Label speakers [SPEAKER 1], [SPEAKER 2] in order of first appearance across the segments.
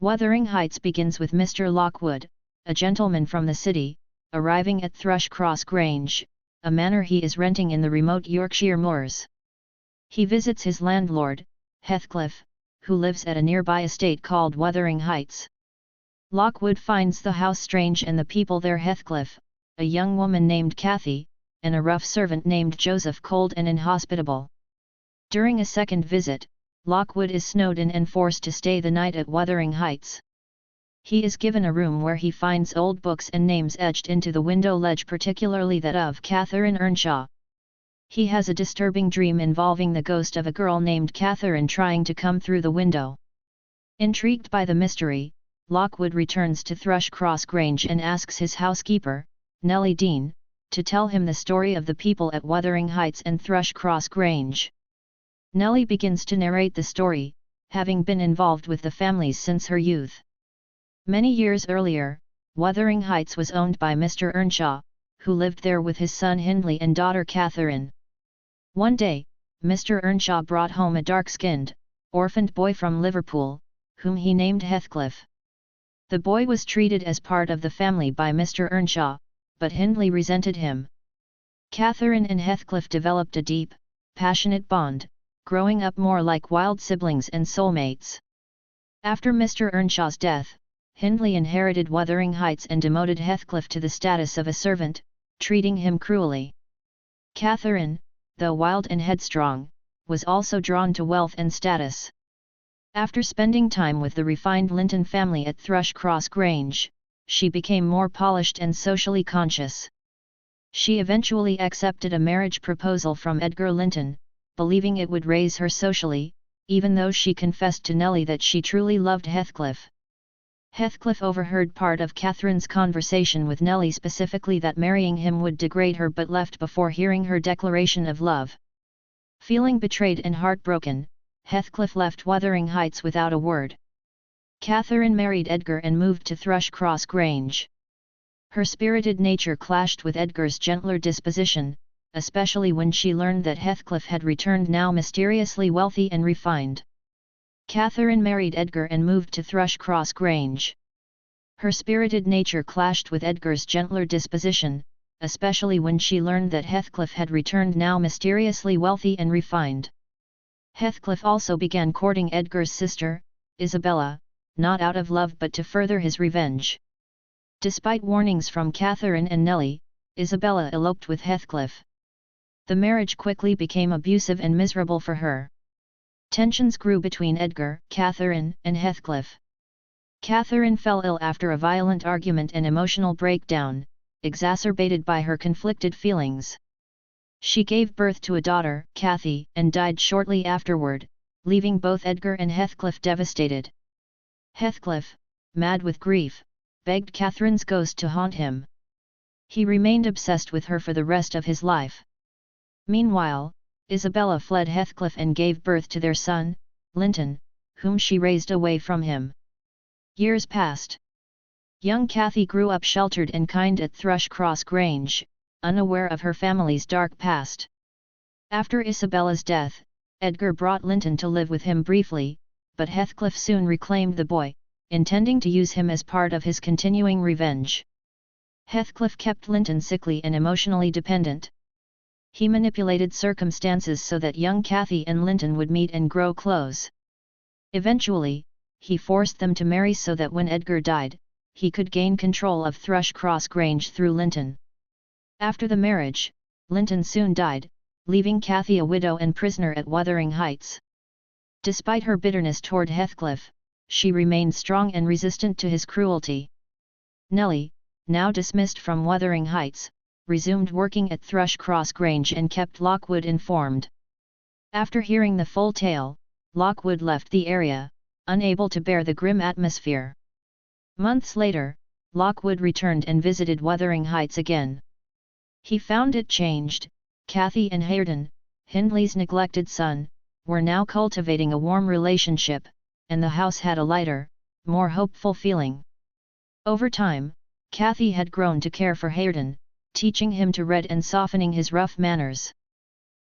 [SPEAKER 1] Wuthering Heights begins with Mr. Lockwood, a gentleman from the city, arriving at Thrushcross Grange, a manor he is renting in the remote Yorkshire moors. He visits his landlord, Heathcliff, who lives at a nearby estate called Wuthering Heights. Lockwood finds the house strange and the people there. Heathcliff, a young woman named Cathy, and a rough servant named Joseph, cold and inhospitable. During a second visit, Lockwood is snowed in and forced to stay the night at Wuthering Heights. He is given a room where he finds old books and names etched into the window ledge, particularly that of Catherine Earnshaw. He has a disturbing dream involving the ghost of a girl named Catherine trying to come through the window. Intrigued by the mystery, Lockwood returns to Thrushcross Grange and asks his housekeeper, Nellie Dean, to tell him the story of the people at Wuthering Heights and Thrushcross Grange. Nellie begins to narrate the story, having been involved with the families since her youth. Many years earlier, Wuthering Heights was owned by Mr. Earnshaw, who lived there with his son Hindley and daughter Catherine. One day, Mr. Earnshaw brought home a dark-skinned, orphaned boy from Liverpool, whom he named Heathcliff. The boy was treated as part of the family by Mr. Earnshaw, but Hindley resented him. Catherine and Heathcliff developed a deep, passionate bond, growing up more like wild siblings and soulmates. After Mr. Earnshaw's death, Hindley inherited Wuthering Heights and demoted Heathcliff to the status of a servant, treating him cruelly. Catherine, though wild and headstrong, was also drawn to wealth and status. After spending time with the refined Linton family at Thrushcross Grange, she became more polished and socially conscious. She eventually accepted a marriage proposal from Edgar Linton, believing it would raise her socially, even though she confessed to Nellie that she truly loved Heathcliff. Heathcliff overheard part of Catherine's conversation with Nellie, specifically that marrying him would degrade her, but left before hearing her declaration of love. Feeling betrayed and heartbroken, Heathcliff left Wuthering Heights without a word. Catherine married Edgar and moved to Thrushcross Grange. Her spirited nature clashed with Edgar's gentler disposition, especially when she learned that Heathcliff had returned, now mysteriously wealthy and refined. Catherine married Edgar and moved to Thrushcross Grange. Her spirited nature clashed with Edgar's gentler disposition, especially when she learned that Heathcliff had returned, now mysteriously wealthy and refined. Heathcliff also began courting Edgar's sister, Isabella, not out of love but to further his revenge. Despite warnings from Catherine and Nellie, Isabella eloped with Heathcliff. The marriage quickly became abusive and miserable for her. Tensions grew between Edgar, Catherine, and Heathcliff. Catherine fell ill after a violent argument and emotional breakdown, exacerbated by her conflicted feelings. She gave birth to a daughter, Cathy, and died shortly afterward, leaving both Edgar and Heathcliff devastated. Heathcliff, mad with grief, begged Catherine's ghost to haunt him. He remained obsessed with her for the rest of his life. Meanwhile, Isabella fled Heathcliff and gave birth to their son, Linton, whom she raised away from him. Years passed. Young Cathy grew up sheltered and kind at Thrushcross Grange, unaware of her family's dark past. After Isabella's death, Edgar brought Linton to live with him briefly, but Heathcliff soon reclaimed the boy, intending to use him as part of his continuing revenge. Heathcliff kept Linton sickly and emotionally dependent. He manipulated circumstances so that young Cathy and Linton would meet and grow close. Eventually, he forced them to marry so that when Edgar died, he could gain control of Thrushcross Grange through Linton. After the marriage, Linton soon died, leaving Cathy a widow and prisoner at Wuthering Heights. Despite her bitterness toward Heathcliff, she remained strong and resistant to his cruelty. Nellie, now dismissed from Wuthering Heights, resumed working at Thrushcross Grange and kept Lockwood informed. After hearing the full tale, Lockwood left the area, unable to bear the grim atmosphere. Months later, Lockwood returned and visited Wuthering Heights again. He found it changed. Cathy and Hareton, Hindley's neglected son, were now cultivating a warm relationship, and the house had a lighter, more hopeful feeling. Over time, Cathy had grown to care for Hareton, teaching him to read and softening his rough manners.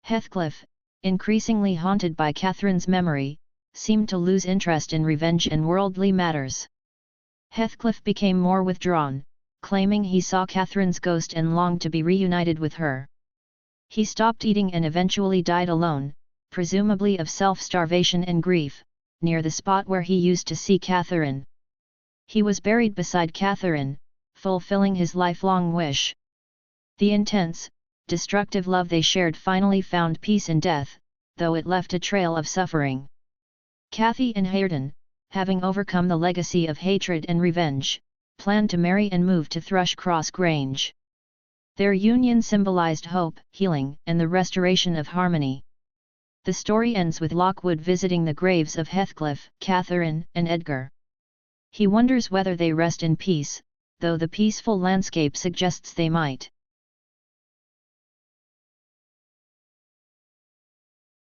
[SPEAKER 1] Heathcliff, increasingly haunted by Catherine's memory, seemed to lose interest in revenge and worldly matters. Heathcliff became more withdrawn, claiming he saw Catherine's ghost and longed to be reunited with her. He stopped eating and eventually died alone, presumably of self-starvation and grief, near the spot where he used to see Catherine. He was buried beside Catherine, fulfilling his lifelong wish. The intense, destructive love they shared finally found peace in death, though it left a trail of suffering. Cathy and Hareton, having overcome the legacy of hatred and revenge, planned to marry and move to Thrushcross Grange. Their union symbolized hope, healing, and the restoration of harmony. The story ends with Lockwood visiting the graves of Heathcliff, Catherine, and Edgar. He wonders whether they rest in peace, though the peaceful landscape suggests they might.